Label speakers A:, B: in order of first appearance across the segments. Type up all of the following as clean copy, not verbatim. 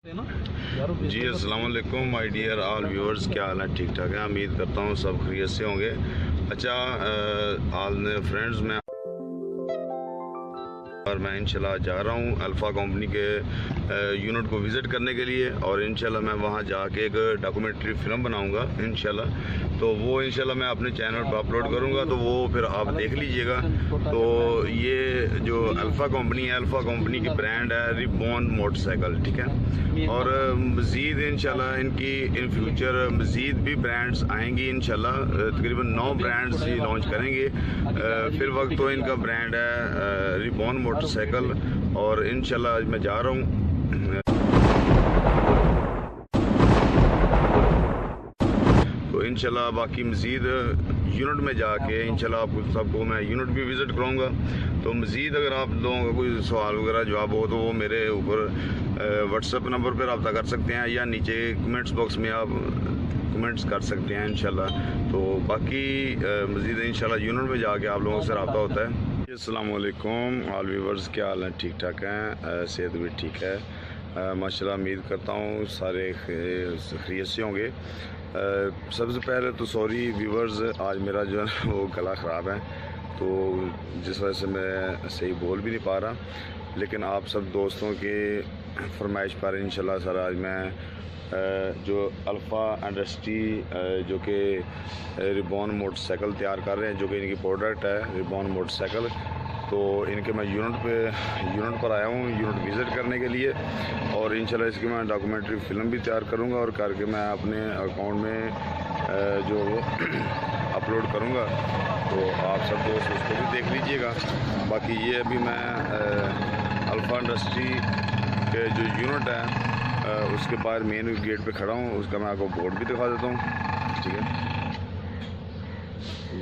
A: जी अस्सलाम वालेकुम my dear all viewers, क्या हाल है? ठीक ठाक है, उम्मीद करता हूँ सब खैरियत से होंगे। अच्छा ऑल फ्रेंड्स, मैं इंशाल्लाह जा रहा हूँ अल्फ़ा कंपनी के यूनिट को विज़िट करने के लिए, और इंशाल्लाह मैं वहाँ जाके एक डॉक्यूमेंट्री फ़िल्म बनाऊँगा इंशाल्लाह। तो वो इंशाल्लाह मैं अपने चैनल पर अपलोड करूँगा, तो वो फिर आप देख लीजिएगा। तो ये जो अल्फ़ा कंपनी है, अल्फ़ा कंपनी की ब्रांड है रिबॉन मोटरसाइकिल, ठीक है। और मज़ीद इंशाल्लाह इनकी इन फ्यूचर मज़ीद भी ब्रांड्स आएंगी इंशाल्लाह। तकरीबन 9 ब्रांड्स ही लॉन्च करेंगे फिर वक्त। तो इनका ब्रांड है रिबॉन मोटरसाइकिल, और इंशाल्लाह मैं जा रहा हूँ तो इंशाल्लाह बाकी मज़ीद यूनिट में जाके इंशाल्लाह आपको सबको मैं यूनिट भी विज़िट कराऊंगा। तो मज़ीद अगर आप लोगों का कोई सवाल वगैरह जवाब हो तो वो मेरे ऊपर व्हाट्सएप नंबर पर रब्ता कर सकते हैं, या नीचे कमेंट्स बॉक्स में आप कमेंट्स कर सकते हैं इंशाल्लाह। तो बाकी मज़ीद इंशाल्लाह यूनिट में जाके आप लोगों से रब्ता होता है। अस्सलाम वालेकुम ऑल व्यूअर्स, क्या हाल है? ठीक ठाक हैं, सेहत भी ठीक है माशाल्लाह। उम्मीद करता हूँ सारे खैरियत से होंगे। सबसे पहले तो सॉरी व्यूअर्स, आज मेरा जो है वो गला ख़राब है, तो जिस वजह से मैं सही बोल भी नहीं पा रहा। लेकिन आप सब दोस्तों के फरमाइश पर इंशाल्लाह सर आज मैं जो अल्फ़ा इंडस्ट्री जो कि रिबॉन मोटरसाइकिल तैयार कर रहे हैं, जो कि इनकी प्रोडक्ट है रिबॉन मोटरसाइकिल, तो इनके मैं यूनिट पर आया हूँ यूनिट विज़िट करने के लिए। और इंशाल्लाह इसकी मैं डॉक्यूमेंट्री फ़िल्म भी तैयार करूँगा, और करके मैं अपने अकाउंट में जो अपलोड करूँगा, तो आप सब दोस्त उसको भी देख लीजिएगा। बाकी ये अभी मैं अल्फ़ा इंडस्ट्री के जो यूनिट है उसके बाहर मेन गेट पे खड़ा हूँ, उसका मैं आपको बोर्ड भी दिखा देता हूँ, ठीक है।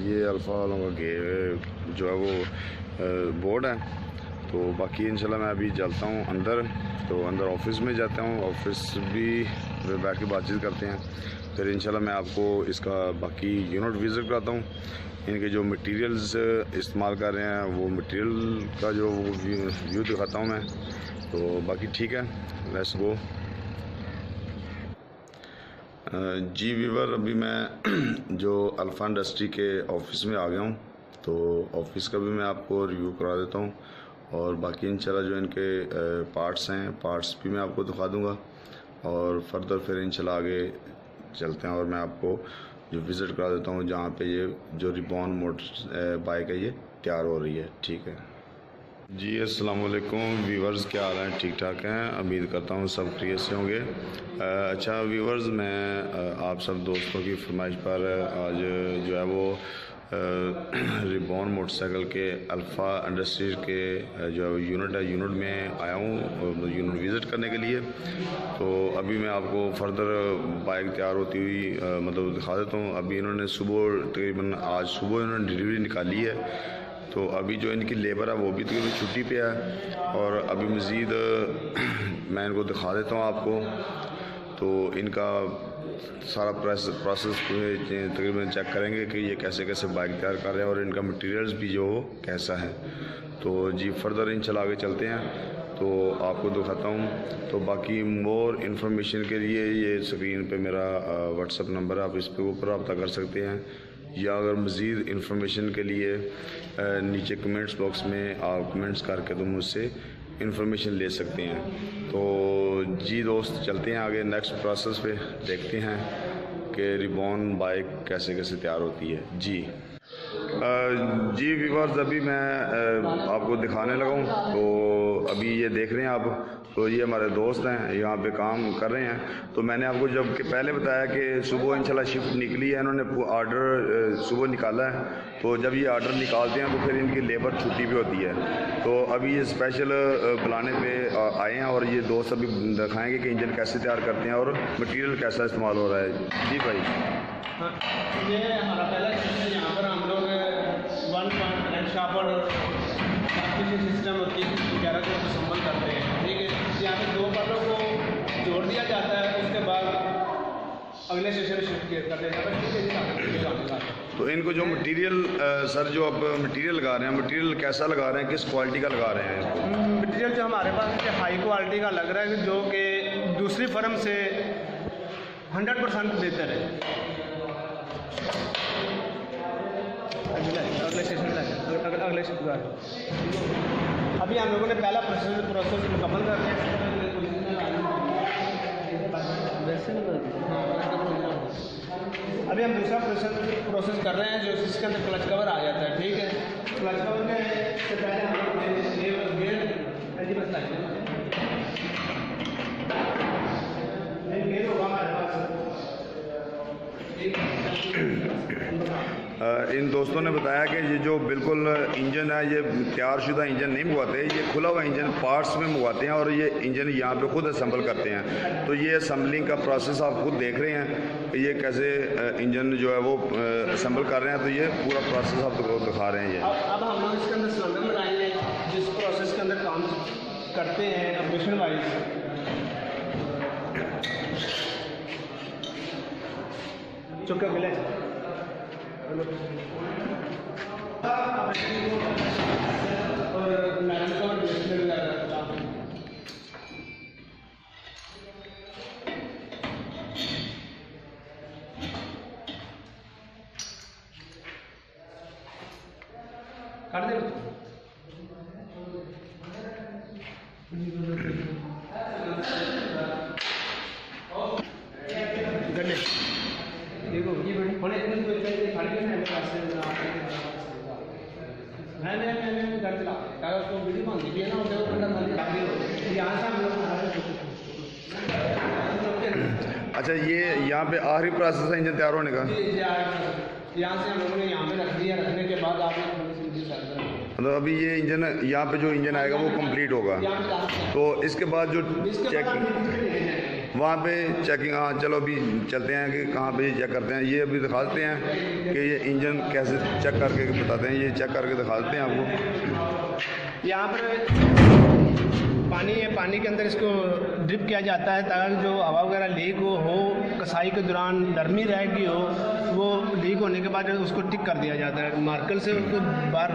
A: ये अल्फ़ा वालों का गेट जो है वो बोर्ड है। तो बाकी इंशाल्लाह मैं अभी चलता हूँ अंदर, तो अंदर ऑफिस में जाता हूँ, ऑफिस भी बैठ के बातचीत करते हैं। फिर इंशाल्लाह मैं आपको इसका बाकी यूनिट विज़िट कराता हूँ, इनके जो मटेरियल्स इस्तेमाल कर रहे हैं वो मटेरियल का जो व्यू दिखाता हूँ मैं। तो बाकी ठीक है, लेट्स गो। जी व्यूअर, अभी मैं जो अल्फ़ा इंडस्ट्री के ऑफिस में आ गया हूँ, तो ऑफिस का भी मैं आपको रिव्यू करा देता हूँ, और बाकी इंशाल्लाह जो इनके पार्ट्स हैं पार्ट्स भी मैं आपको दिखा दूँगा, और फर्दर फिर इंशाल्लाह आगे चलते हैं और मैं आपको जो विज़िट करा देता हूँ जहाँ पे ये जो रिबॉन मोटर बाइक है ये तैयार हो रही है, ठीक है जी। अस्सलाम वालेकुम व्यूअर्स, क्या हाल है? ठीक ठाक हैं, उम्मीद करता हूँ सब खैरियत से होंगे। अच्छा व्यूअर्स, मैं आप सब दोस्तों की फरमाइश पर आज जो है वो रिबॉन मोटरसाइकिल के अल्फ़ा इंडस्ट्रीज के जो यूनिट है यूनिट में आया हूँ यूनिट विज़िट करने के लिए। तो अभी मैं आपको फर्दर बाइक तैयार होती हुई मतलब दिखा देता हूँ। अभी इन्होंने सुबह तकरीबन आज सुबह इन्होंने डिलीवरी निकाली है, तो अभी जो इनकी लेबर है वो भी तकरीबन छुट्टी पे है, और अभी मज़ीद मैं इनको दिखा देता हूँ आपको। तो इनका सारा प्रोसेस तकरीबन चेक करेंगे कि ये कैसे कैसे बाइक तैयार कर रहे हैं, और इनका मटेरियल्स भी जो हो कैसा है। तो जी फर्दर इंशाल्लाह आगे चलते हैं, तो आपको दिखाता हूँ। तो बाकी मोर इन्फॉर्मेशन के लिए ये स्क्रीन पे मेरा व्हाट्सअप नंबर है, आप इस पे ऊपर रब्ता कर सकते हैं, या अगर मज़ीद इन्फॉर्मेशन के लिए नीचे कमेंट्स बॉक्स में आप कमेंट्स करके तो मुझसे इन्फॉर्मेशन ले सकते हैं। तो जी दोस्त, चलते हैं आगे नेक्स्ट प्रोसेस पे, देखते हैं कि रिबॉन बाइक कैसे कैसे तैयार होती है जी। जी व्यूअर्स, अभी मैं आपको दिखाने लगा हूँ। तो अभी ये देख रहे हैं आप, तो ये हमारे दोस्त हैं यहाँ पे काम कर रहे हैं। तो मैंने आपको जब कि पहले बताया कि सुबह इंशाल्लाह शिफ्ट निकली है, इन्होंने ऑर्डर सुबह निकाला है। तो जब ये ऑर्डर निकालते हैं तो फिर इनकी लेबर छुट्टी भी होती है। तो अभी ये स्पेशल बुलाने पे आए हैं, और ये दोस्त अभी दिखाएँगे कि इंजन कैसे तैयार करते हैं और मटीरियल कैसा इस्तेमाल हो रहा है। जी भाई,
B: हाँ, ये हमारा पहला यहाँ पर हम लोग one point and sharper system होती है वगैरह को असम्बल करते हैं, ठीक है। यहाँ पे 2 पार्टों को जोड़ दिया जाता है, उसके बाद अगले सेशन में शिफ्ट कर दिया जाता है।
A: तो इनको जो मटेरियल सर जो आप मटेरियल लगा रहे हैं, मटेरियल कैसा लगा रहे हैं, किस क्वालिटी का लगा रहे हैं?
B: मटेरियल जो हमारे पास हाई क्वालिटी का लग रहा है, जो कि दूसरी फर्म से 100% बेहतर है। अगले सेशन पर अभी हम लोगों ने पहला प्रोसेस मुकम्मल कर दिया। अभी हम दूसरा प्रोसेस कर रहे हैं जो इसके अंदर क्लच कवर आ जाता है। ठीक है, क्लच कवर में से पहले हम लोग गेयर होगा हमारे पास।
A: इन दोस्तों ने बताया कि ये जो बिल्कुल इंजन है ये तैयारशुदा इंजन नहीं मंगवाते, ये खुला हुआ इंजन पार्ट्स में मंगवाते हैं और ये इंजन यहाँ पे खुद असेंबल करते हैं। तो ये असेंबलिंग का प्रोसेस आप खुद देख रहे हैं ये कैसे इंजन जो है वो असेंबल कर रहे हैं। तो ये पूरा प्रोसेस आपको दिखा रहे हैं। ये
B: अब हम लोग इसके अंदर सिलेंडर लगाएंगे जिस प्रोसेस के अंदर काम करते हैं ऑपरेशन वाइज। चुका मिला और मैडम को कर दे। गले देखो ये बड़ी होने इतनी कोई चाहिए खड़ी है मेरे पास से मैं घर चला कागज को वीडियो बन दी है ना, देखो बंदा खाली डाल दियो यहां से हम लोग।
A: अच्छा, ये यहाँ पे आखिरी प्रोसेस है इंजन तैयार होने का।
B: यहाँ से हम लोगों ने यहाँ पे रख दिया, रखने के बाद आपने
A: मतलब अभी ये इंजन यहाँ पे जो इंजन आएगा वो कंप्लीट होगा। तो इसके बाद जो चेकिंग वहाँ पे चेकिंग, हाँ चलो अभी चलते हैं कि कहाँ पे चेक करते हैं। ये अभी दिखा देते हैं कि ये इंजन कैसे चेक करके बताते हैं। ये चेक करके दिखा देते हैं आपको।
B: यहाँ पर पानी है, पानी के अंदर इसको ड्रिप किया जाता है ताकि जो हवा वगैरह लीक हो कसाई के दौरान नरमी रहेगी हो, वो लीक होने के बाद उसको टिक कर दिया जाता है मार्कर से, उसको बार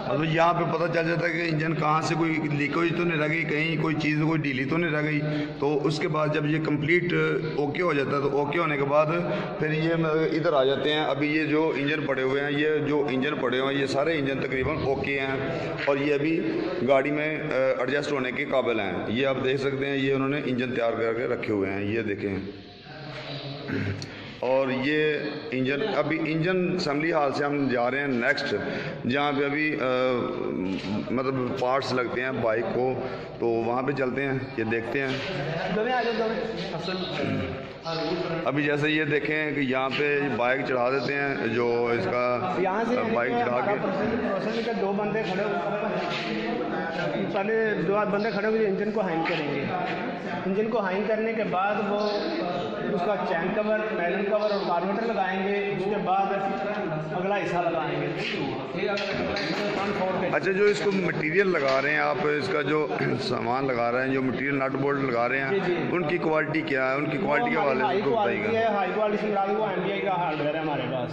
A: तो यहाँ पे पता चल जाता है कि इंजन कहाँ से कोई लीकेज तो नहीं रह गई, कहीं कोई चीज़ कोई ढीली तो नहीं रह गई। तो उसके बाद जब ये कंप्लीट ओके हो जाता है तो ओके होने के बाद फिर ये इधर आ जाते हैं। अभी ये जो इंजन पड़े हुए हैं, ये जो इंजन पड़े हुए हैं ये सारे इंजन तकरीबन ओके हैं और ये अभी गाड़ी में एडजस्ट होने के काबिल हैं। ये आप देख सकते हैं, ये उन्होंने इंजन तैयार करके रखे हुए हैं, ये देखें। और ये इंजन अभी इंजन असेंबली हाल से हम जा रहे हैं नेक्स्ट, जहाँ पे अभी मतलब पार्ट्स लगते हैं बाइक को, तो वहाँ पे चलते हैं, ये देखते हैं। अभी जैसे ये देखें कि यहाँ पे बाइक चढ़ा देते हैं, जो इसका बाइक चढ़ा के
B: प्रोसेस के दो बंदे खड़े, पहले दो बंदे खड़े हुए इंजन को हाइंग करेंगे। इंजन को हाइंग करने के बाद वो उसका चैन कवर, पैडल कवर और कार्बोरेटर लगाएंगे। उसके बाद अगला हिस्सा लगाएंगे।
A: अच्छा, जो इसको मटेरियल लगा रहे हैं आप, इसका जो सामान लगा रहे हैं, जो मटेरियल नट बोल्ट लगा रहे हैं, उनकी क्वालिटी क्या है? उनकी क्वालिटी के हवाले से बताइएगा।
B: हाई क्वालिटी से वो MBI का हार्डवेयर है हमारे पास।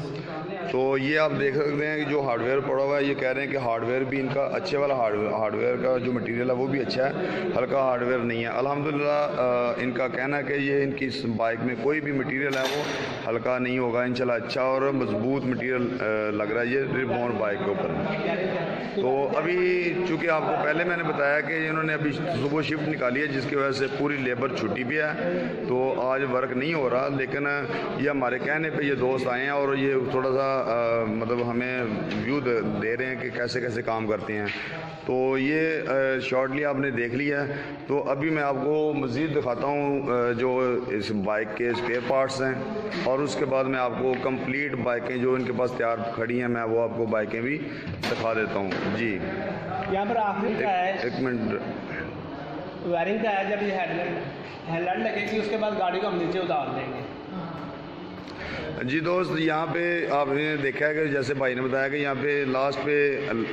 A: तो ये आप देख सकते हैं कि जो हार्डवेयर पड़ा हुआ है, ये कह रहे हैं कि हार्डवेयर भी इनका अच्छे वाला हार्डवेयर का जो मटेरियल है वो भी अच्छा है, हल्का हार्डवेयर नहीं है। अल्हम्दुलिल्लाह इनका कहना है कि ये इनकी बाइक में कोई भी मटेरियल है वो हल्का नहीं होगा, इंशाल्लाह अच्छा और मजबूत मटेरियल लग रहा है ये रिबॉर्न बाइक के ऊपर। तो अभी चूँकि आपको पहले मैंने बताया कि इन्होंने अभी सुबह शिफ्ट निकाली है, जिसकी वजह से पूरी लेबर छुट्टी भी है, तो आज वर्क नहीं हो रहा। लेकिन ये हमारे कहने पे ये दोस्त आए हैं और ये थोड़ा सा मतलब हमें व्यू दे रहे हैं कि कैसे कैसे काम करते हैं। तो ये शॉर्टली आपने देख लिया है। तो अभी मैं आपको मज़ीद दिखाता हूँ जो इस बाइक के स्पेयर पार्ट्स हैं, और उसके बाद मैं आपको कंप्लीट बाइकें जो इनके पास तैयार खड़ी हैं, मैं वो आपको बाइकें भी दिखा देता हूँ। जी,
B: यहाँ पर आखिरी का है,
A: एक मिनट,
B: वायरिंग का है। जब ये हेडलाइट लगेगी उसके बाद गाड़ी को हम नीचे उतार देंगे।
A: जी दोस्त, यहाँ पे आपने देखा है कि जैसे भाई ने बताया कि यहाँ पे लास्ट पे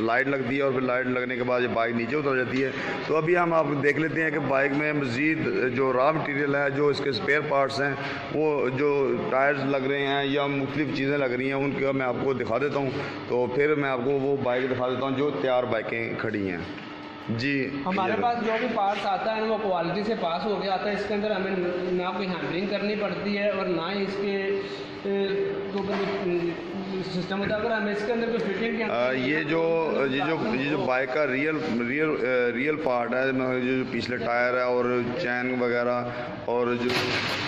A: लाइट लगती है और फिर लाइट लगने के बाद ये बाइक नीचे उतर जाती है। तो अभी हम आप देख लेते हैं कि बाइक में मज़ीद जो रॉ मटेरियल है, जो इसके स्पेयर पार्ट्स हैं, वो जो टायर्स लग रहे हैं या मुख्तलिफ़ चीज़ें लग रही हैं, उनका मैं आपको दिखा देता हूँ। तो फिर मैं आपको वो बाइक दिखा देता हूँ जो तैयार बाइकें खड़ी हैं। जी
B: हमारे पास जो भी पार्ट्स आता है वो क्वालिटी से पास हो गया आता है। इसके अंदर हमें ना कोई हैंडलिंग करनी पड़ती है और ना ही इसके सिस्टम होता है। अगर हमें इसके अंदर कोई फिटिंग
A: ये जो बाइक का रियल पार्ट है, जो पिछले टायर है और चैन वगैरह और जो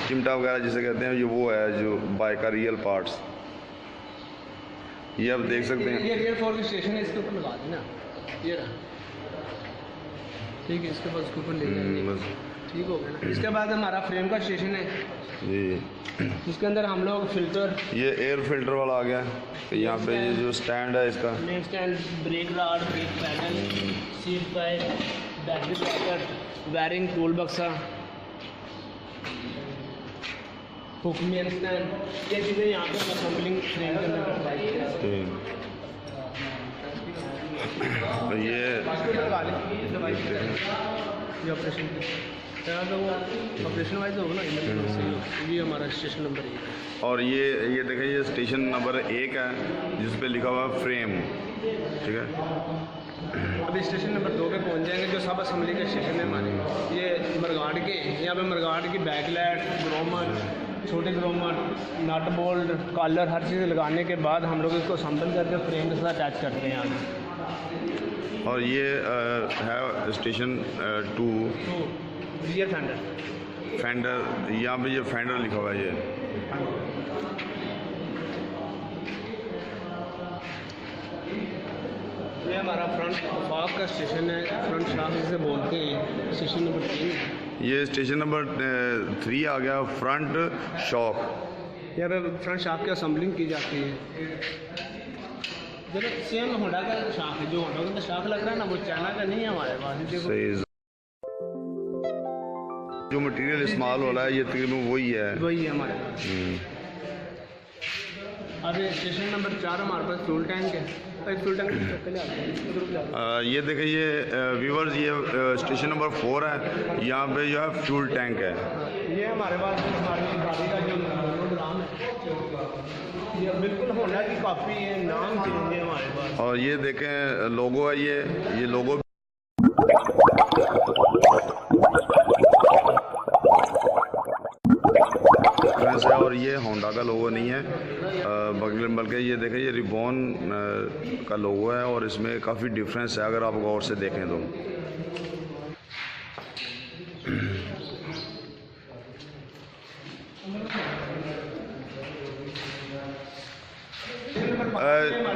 A: चिमटा वगैरह जिसे कहते हैं, ये वो है जो बाइक का रियल पार्ट्स। ये आप देख सकते हैं।
B: ये रियर फोर की स्टेशन है, इसके ऊपर लगा देना, ये रहा, ठीक है। इसके बाद उसके ऊपर ले जाएंगे, ठीक हो गया ना। इसके बाद हमारा फ्रेम का स्टेशन है
A: जी,
B: इसके अंदर हम लोग फिल्टर,
A: ये एयर फिल्टर वाला आ गया है। यहाँ पे ये जो स्टैंड है इसका,
B: main stand, brake rod, brake pedal, seat pipe, battery packet, wiring, tool बक्सा, हुकमेन स्टैंड, ये चीज़ें यहाँ पे असेंबलिंग फ्रेम के अंदर करवाई है।
A: ये
B: ऑपरेशन तो वो ऑपरेशन वाइज होगा ना, ये हमारा स्टेशन नंबर 1 है।
A: और ये देखिए, ये स्टेशन नंबर 1 है जिस पे लिखा हुआ है फ्रेम, ठीक है।
B: अभी स्टेशन नंबर 2 पे पहुंच जाएंगे, जो सब असेंबली के स्टेशन है हमारे। ये मरगाड़ के, यहाँ पे मरगाड़ की बैकलाइट, ग्रोमर, छोटे ग्रोमर, नट बोल्ट, कॉलर, हर चीज़ लगाने के बाद हम लोग इसको असेंबल करके फ्रेम के साथ अटैच करते हैं आगे।
A: और ये है स्टेशन 2
B: रियर
A: फेंडर, यहाँ पे ये फेंडर लिखा हुआ है।
B: ये हमारा फ्रंट फॉग का स्टेशन है, फ्रंट शॉक जिसे बोलते हैं, स्टेशन नंबर 3।
A: ये स्टेशन नंबर 3 आ गया, फ्रंट शॉक।
B: यहाँ पे फ्रंट शॉक की असेंबलिंग की जाती है। सेम होंडा का शॉक है, जो होंडा का शॉक लग रहा है ना, वो चाइना का नहीं है हमारे पास।
A: जो मटेरियल इस्तेमाल हो रहा है ये तकरीबन वही है
B: हमारे पास। अब स्टेशन नंबर 4 हमारे पास फ्यूल टैंक है। फ्यूल टैंक
A: ये देखिए, ये व्यूअर्स, ये स्टेशन नंबर 4 है। यहाँ पे जो है फ्यूल टैंक है।
B: ये हमारे पास हमारी गाड़ी का जो नाम है, ये बिल्कुल होंडा की कॉपी है, नाम चेंज है हमारे पास।
A: और ये देखें लोगो है, ये लोगो है और ये होंडा का लोगो नहीं है, बल्कि ये देखें, ये रिबॉन का लोगो है और इसमें काफ़ी डिफरेंस है अगर आप गौर से देखें तो।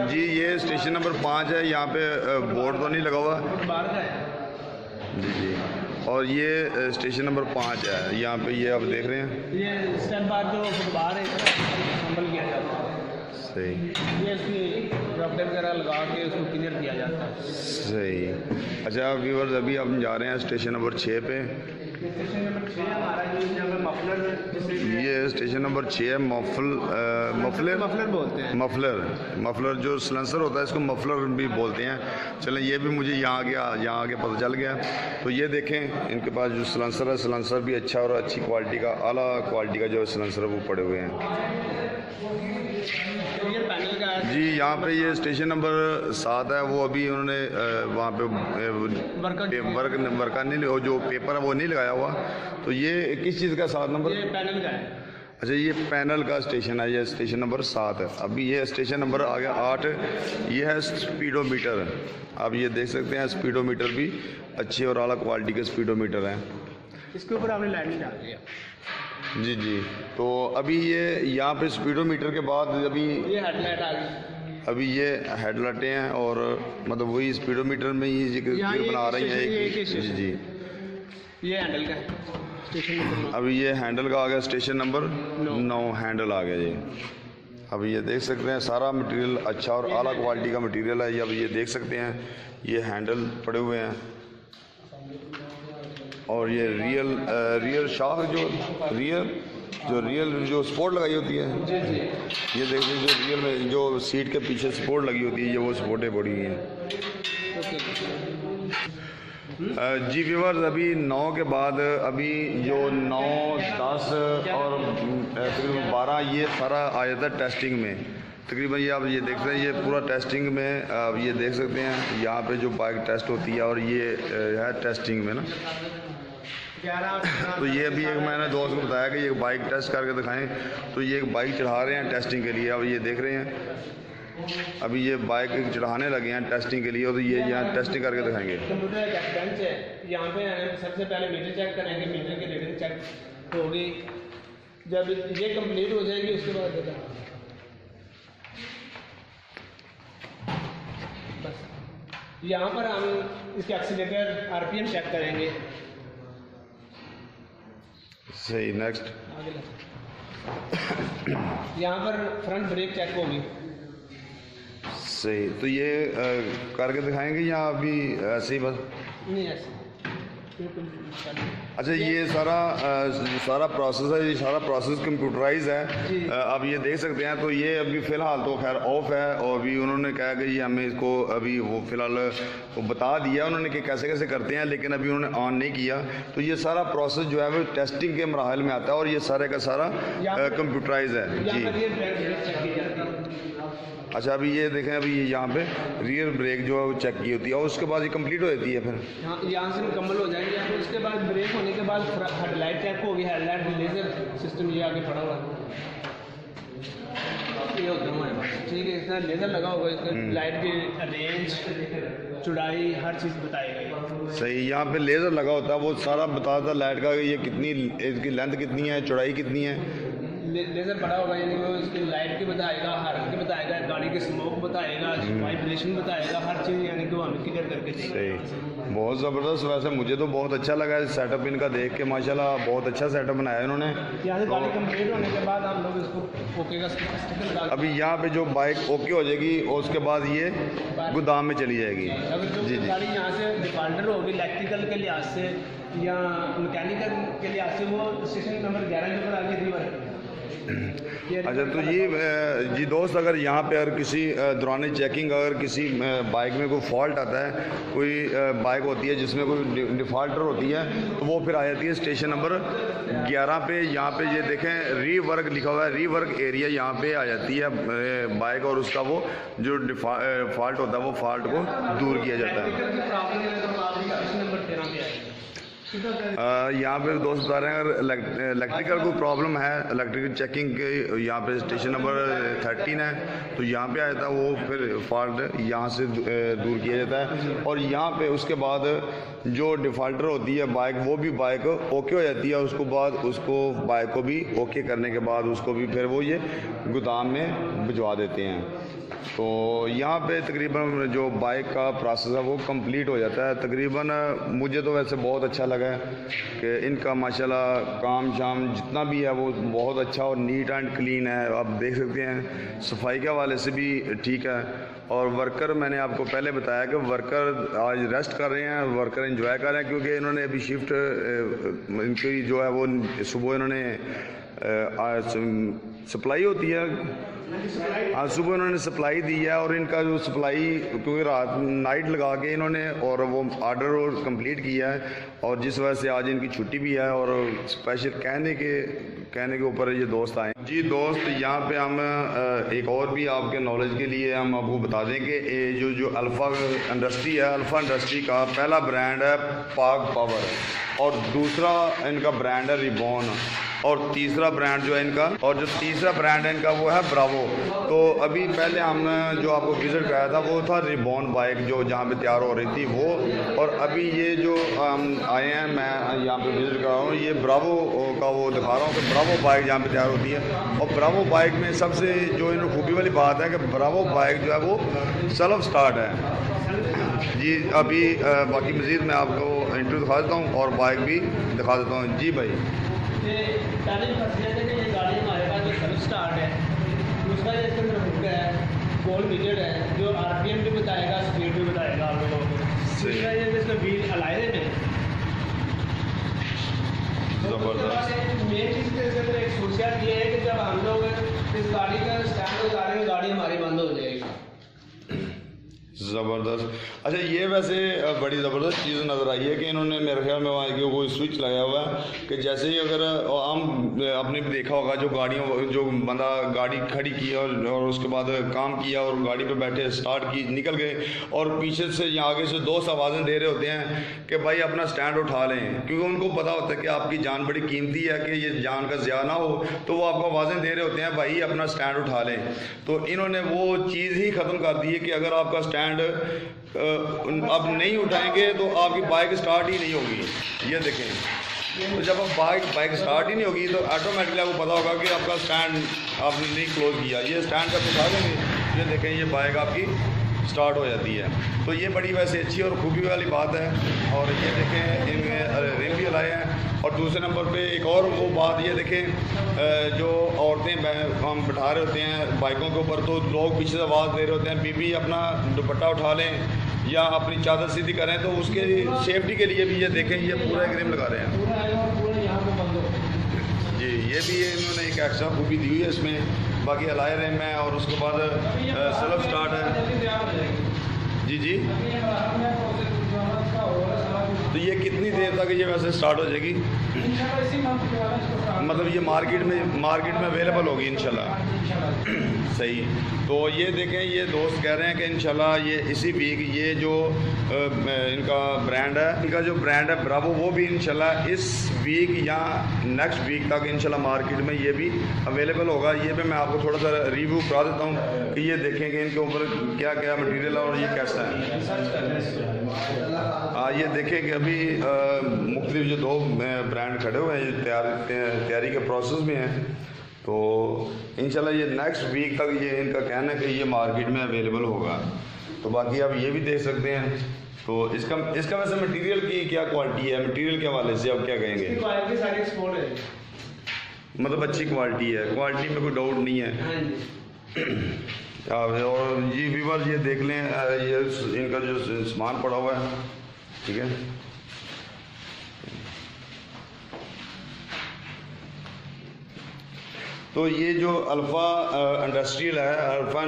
A: जी, ये स्टेशन नंबर 5 है। यहाँ पे बोर्ड तो नहीं लगा हुआ जी। और ये स्टेशन नंबर 5 है। यहाँ पे ये आप देख रहे हैं,
B: ये स्टेप बार जो फुटबार है असेंबल किया जाता है।
A: सही,
B: ये इसकी रबड़ वगैरह लगा के उसको क्लियर किया जाता है।
A: सही। अच्छा व्यूअर्स, अभी हम जा रहे हैं स्टेशन नंबर 6 पे।
B: स्टेशन नंबर 6 हमारा जो मफलर,
A: ये स्टेशन नंबर 6 है। मफलर
B: बोलते हैं।
A: मफलर जो सिलेंसर होता है, इसको मफलर भी बोलते हैं। चलें, ये भी मुझे यहाँ आगे पता चल गया। तो ये देखें, इनके पास जो सिलेंसर है, सिलेंसर भी अच्छा और अच्छी क्वालिटी का, आला क्वालिटी का जो सिलेंसर है वो पड़े हुए हैं जी। यहाँ पे ये स्टेशन नंबर 7 है, वो अभी उन्होंने वहाँ पे वर्कर नहीं, जो पेपर है वो नहीं लगाया हुआ। तो ये किस चीज़ का 7 नंबर?
B: ये पैनल का है।
A: अच्छा, ये पैनल का स्टेशन है, ये स्टेशन नंबर 7 है। अभी ये स्टेशन नंबर आ गया 8। ये है स्पीडोमीटर। आप ये देख सकते हैं, स्पीडोमीटर भी अच्छी और आला क्वालिटी के स्पीडोमीटर हैं।
B: इसके ऊपर आपने लाइटिंग डाल दिया
A: जी। तो अभी ये यहाँ पे स्पीडोमीटर के बाद अभी
B: ये हेडलाइट आ गई।
A: अभी ये हेडलाइटें हैं और मतलब वही स्पीडोमीटर में ही बना रही हैं जी।
B: ये हैंडल का है स्टेशन नंबर।
A: अभी ये हैंडल का आ गया, स्टेशन नंबर 9 हैंडल आ गया जी। अभी ये देख सकते हैं, सारा मटेरियल अच्छा और आला क्वालिटी का मटेरियल है। अब ये देख सकते हैं, ये हैंडल पड़े हुए हैं और ये रियल शॉक जो स्पोर्ट लगाई होती है, ये देखिए, जो रियल में जो सीट के पीछे स्पोर्ट लगी होती है, ये वो स्पोर्टें पड़ी हुई हैं जी। व्यूअर्स, अभी 9 के बाद अभी जो 9, 10 और 12 ये सारा आ जाता है टेस्टिंग में। तकरीबन ये आप ये देख रहे हैं, ये पूरा टेस्टिंग में आप ये देख सकते हैं। यहाँ पे जो बाइक टेस्ट होती है और ये है टेस्टिंग में ना। तो ये अभी एक मैंने दोस्त को बताया कि ये बाइक टेस्ट करके दिखाएं, तो ये एक बाइक चढ़ा रहे हैं टेस्टिंग के लिए। अब ये देख रहे हैं अभी ये बाइक चढ़ाने लगे हैं टेस्टिंग के लिए, और ये यहाँ टेस्टिंग करके दिखाएंगे।
B: कंप्यूटर का बेंच है, यहाँ पे सबसे पहले मीटर चेक करेंगे, मीटर की रीडिंग चेक होगी। जब ये कंप्लीट हो जाएगी उसके बाद बस यहाँ पर हम इसके एक्सीलेटर आरपीएम चेक करेंगे।
A: सही, नेक्स्ट
B: यहाँ पर फ्रंट ब्रेक चेक होगी।
A: सही, तो ये करके दिखाएंगे या अभी ऐसे ही बस?
B: नहीं ऐसे।
A: अच्छा, ये सारा प्रोसेस है, ये सारा प्रोसेस कंप्यूटराइज है। आप ये देख सकते हैं। तो ये अभी फ़िलहाल तो खैर ऑफ है, और अभी उन्होंने कहा कि ये हमें इसको अभी वो फ़िलहाल वो बता दिया उन्होंने कि कैसे कैसे करते हैं, लेकिन अभी उन्होंने ऑन नहीं किया। तो ये सारा प्रोसेस जो है वो टेस्टिंग के मराहल में आता है, और ये सारे का सारा कंप्यूटराइज है जी। अच्छा, अभी ये देखें, अभी यहाँ पे रियर ब्रेक जो है वो चेक की होती है, और उसके बाद ये कंप्लीट हो जाती है। फिर
B: यहाँ से मुकम्मल हो जाएगी। उसके बाद ब्रेक होने के बाद हेडलाइट चेक होगी। हेडलाइट लेजर सिस्टम ये आगे पड़ा हुआ है, ये होता है हमारे पास। ठीक है, इसमें लेजर लगा होगा, इसका लाइट की रेंज, चौड़ाई, हर चीज़ बताएगा।
A: सही, यहाँ पे लेज़र लगा होता है, वो सारा बताता है लाइट का, ये कितनी, इसकी लेंथ कितनी है, चौड़ाई कितनी है।
B: लेज़र बड़ा होगा, यानी वो इसकी लाइट की बताएगा, हार्ट की बताएगा, गाड़ी की स्मोक बताएगा, वाइब्रेशन बताएगा, हर चीज़ यानी कि वो हमें क्लियर करके देगा।
A: सही, बहुत ज़बरदस्त। वैसे मुझे तो बहुत अच्छा लगा सेटअप इनका देख के, माशाल्लाह बहुत अच्छा सेटअप बनाया इन्होंने।
B: यहाँ से गाड़ी कंप्लीट होने के बाद हम लोग इसको ओके का स्टिकर लगा,
A: अभी यहाँ पे जो बाइक ओके हो जाएगी और उसके बाद ये गोदाम में चली जाएगी।
B: अगर जो गाड़ी यहाँ से डिफॉल्टर होगी इलेक्ट्रिकल के लिहाज से या मैकेनिकल के लिहाज से, वो स्टेशन नंबर 11 के ऊपर आगे रिवर।
A: अच्छा, तो ये जी दोस्त, अगर यहाँ पे अगर किसी दौरान चेकिंग अगर किसी बाइक में कोई फॉल्ट आता है, कोई बाइक होती है जिसमें कोई डिफॉल्टर होती है, तो वो फिर आ जाती है स्टेशन नंबर 11 पे। यहाँ पे ये देखें रीवर्क लिखा हुआ है, रीवर्क एरिया यहाँ पे आ जाती है बाइक, और उसका वो जो फॉल्ट होता है वो फॉल्ट को दूर किया जाता है। यहाँ पे दोस्त बता रहे हैं अगर इलेक्ट्रिकल को प्रॉब्लम है, इलेक्ट्रिकल चेकिंग के यहाँ पे स्टेशन नंबर 13 है, तो यहाँ पे आया था वो फिर फॉल्ट यहाँ से दूर किया जाता है। और यहाँ पे उसके बाद जो डिफॉल्टर होती है बाइक, वो भी बाइक ओके हो जाती है। उसको बाद उसको बाइक को भी ओके करने के बाद उसको भी फिर वो ये गोदाम में भिजवा देते हैं। तो यहाँ पे तकरीबन जो बाइक का प्रोसेस है वो कंप्लीट हो जाता है तकरीबन। मुझे तो वैसे बहुत अच्छा लगा है कि इनका माशाल्लाह काम शाम जितना भी है वो बहुत अच्छा और नीट एंड क्लीन है। आप देख सकते हैं सफाई के हवाले से भी ठीक है। और वर्कर, मैंने आपको पहले बताया कि वर्कर आज रेस्ट कर रहे हैं, वर्कर एंजॉय कर रहे हैं, क्योंकि इन्होंने अभी शिफ्ट इनकी जो है वो सुबह इन्होंने सप्लाई होती है, आज सुबह इन्होंने सप्लाई दी है। और इनका जो सप्लाई, क्योंकि रात नाइट लगा के इन्होंने और वो ऑर्डर कंप्लीट किया है, और जिस वजह से आज इनकी छुट्टी भी है। और स्पेशल कहने के ऊपर ये दोस्त आए जी। दोस्त, यहाँ पे हम एक और भी आपके नॉलेज के लिए हम आपको बता दें कि जो अल्फ़ा इंडस्ट्री है, अल्फ़ा इंडस्ट्री का पहला ब्रांड है पाक पावर, और दूसरा इनका ब्रांड है रिबॉन, और तीसरा ब्रांड जो है इनका, और जो तीसरा ब्रांड है इनका वो है ब्रावो। तो अभी पहले हमने जो आपको विज़िट कराया था वो था रिबॉन बाइक, जो जहाँ पे तैयार हो रही थी वो। और अभी ये जो हम आए हैं, मैं यहाँ पे विज़िट कर रहा हूँ, ये ब्रावो का वो दिखा रहा हूँ कि ब्रावो बाइक जहाँ पे तैयार होती है। और ब्रावो बाइक में सबसे जो इन खूबी वाली बात है कि ब्रावो बाइक जो है वो सेल्फ स्टार्ट है जी। अभी बाकी मज़ीद मैं आपको इंटरव्यू दिखा देता हूँ और बाइक भी दिखा देता हूँ जी भाई।
B: पहले फैसिलिटी है कि ये गाड़ी हमारे पास जो सेल्फ स्टार्ट है, दूसरा ये इसके अंदर हुक है, गोल मीटर है जो आरपीएम भी बताएगा, स्पीड भी बताएगा आप लोगों को। दूसरा ये इसका व्हील अलाइव है।
A: ज़बरदस्त।
B: मेन चीज़ के अंदर एक खासियत ये है कि जब हम लोग इस गाड़ी का स्टैंड उतारेंगे गाड़ी हमारी बंद हो जाएगी।
A: ज़बरदस्त। अच्छा, ये वैसे बड़ी ज़बरदस्त चीज़ नज़र आई है कि इन्होंने मेरे ख्याल में वहाँ के कोई स्विच लगाया हुआ है कि जैसे ही अगर आम आपने भी देखा होगा जो गाड़ियों जो बंदा गाड़ी खड़ी की और उसके बाद काम किया और गाड़ी पे बैठे स्टार्ट की निकल गए और पीछे से या आगे से दोस्त आवाज़ें दे रहे होते हैं कि भाई अपना स्टैंड उठा लें, क्योंकि उनको पता होता है कि आपकी जान बड़ी कीमती है कि ये जान का ज़िया ना हो, तो वो आपको आवाज़ें दे रहे होते हैं भाई अपना स्टैंड उठा लें। तो इन्होंने वो चीज़ ही ख़त्म कर दी है कि अगर आपका स्टैंड अब नहीं उठाएंगे तो आपकी बाइक स्टार्ट ही नहीं होगी। ये देखें, तो जब आप बाइक स्टार्ट ही नहीं होगी तो ऑटोमेटिकली आपको पता होगा कि आपका स्टैंड आपने नहीं क्लोज किया। ये स्टैंड जब उठा देंगे, ये देखें ये बाइक आपकी स्टार्ट हो जाती है। तो ये बड़ी वैसे अच्छी और खूबी वाली बात है। और ये देखें इनमें रिम भी लाए हैं। और दूसरे नंबर पे एक और वो बात ये देखें, जो औरतें हम बिठा रहे होते हैं बाइकों के ऊपर, तो लोग पीछे से आवाज़ दे रहे होते हैं बीबी अपना दुपट्टा उठा लें या अपनी चादर सीधी करें, तो उसके सेफ्टी के लिए भी ये देखें ये पूरा एक रिम लगा रहे हैं जी। ये भी इन्होंने एक एक्स्ट्रा खूबी दी हुई है इसमें। बाकी अलाय रिम है और उसके बाद सेल्फ स्टार्ट है जी जी। तो ये कितनी देर तक ये वैसे स्टार्ट हो जाएगी? मतलब ये मार्केट में अवेलेबल होगी इंशाल्लाह। सही। तो ये देखें ये दोस्त कह रहे हैं कि इंशाल्लाह ये इसी वीक ये जो इनका ब्रांड है, इनका जो ब्रांड है ब्रावो, वो भी इंशाल्लाह इस वीक या नेक्स्ट वीक तक इंशाल्लाह मार्केट में ये भी अवेलेबल होगा। ये भी मैं आपको थोड़ा सा रिव्यू करा देता हूँ कि ये देखें कि इनके ऊपर क्या क्या मटीरियल है और ये कैसा है। ये देखें कि अभी मुख्तलिफ जो दो ब्रांड खड़े हुए हैं तैयारी के प्रोसेस में हैं। तो इंशाल्लाह ये नेक्स्ट वीक तक ये इनका कहना है कि ये मार्केट में अवेलेबल होगा। तो बाकी आप ये भी देख सकते हैं। तो इसका वैसे मटेरियल की क्या क्वालिटी है, मटेरियल के हवाले से आप क्या कहेंगे?
B: क्वालिटी सारी एक्सपोर्ट है,
A: मतलब अच्छी क्वालिटी है, क्वालिटी में कोई डाउट नहीं है। और ये व्यूअर ये देख लें, ये इनका जो सामान पड़ा हुआ है, ठीक है। तो ये जो अल्फ़ा इंडस्ट्रियल है, अल्फ़ा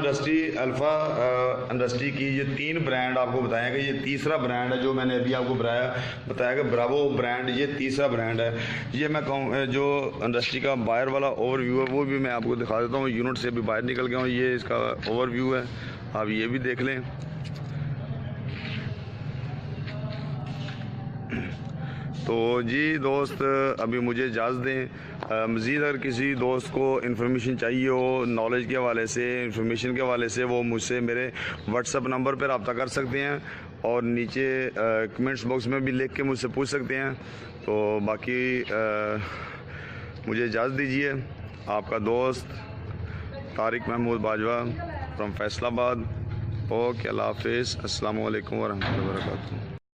A: इंडस्ट्री की ये 3 ब्रांड आपको बताया कि ये तीसरा ब्रांड है जो मैंने अभी आपको बताया कि ब्रावो ब्रांड ये तीसरा ब्रांड है। ये मैं कहूँ जो इंडस्ट्री का बाहर वाला ओवरव्यू है वो भी मैं आपको दिखा देता हूँ। यूनिट से अभी बाहर निकल गया हूँ, ये इसका ओवरव्यू है, आप ये भी देख लें। तो जी दोस्त अभी मुझे इजाज़त दें। मज़ीद अगर किसी दोस्त को इन्फॉर्मेशन चाहिए हो नॉलेज के हवाले से, इन्फॉर्मेशन के हवाले से, वो मुझसे मेरे व्हाट्सएप नंबर पर रब्ता कर सकते हैं और नीचे कमेंट्स बॉक्स में भी लिख के मुझसे पूछ सकते हैं। तो बाकी मुझे इजाज़त दीजिए। आपका दोस्त तारिक महमूद बाजवा फ्रॉम फैसलाबाद। ओके, अल्लाह हाफ़िज़। अस्सलामु अलैकुम वरहमतुल्लाहि वबरकातुहू।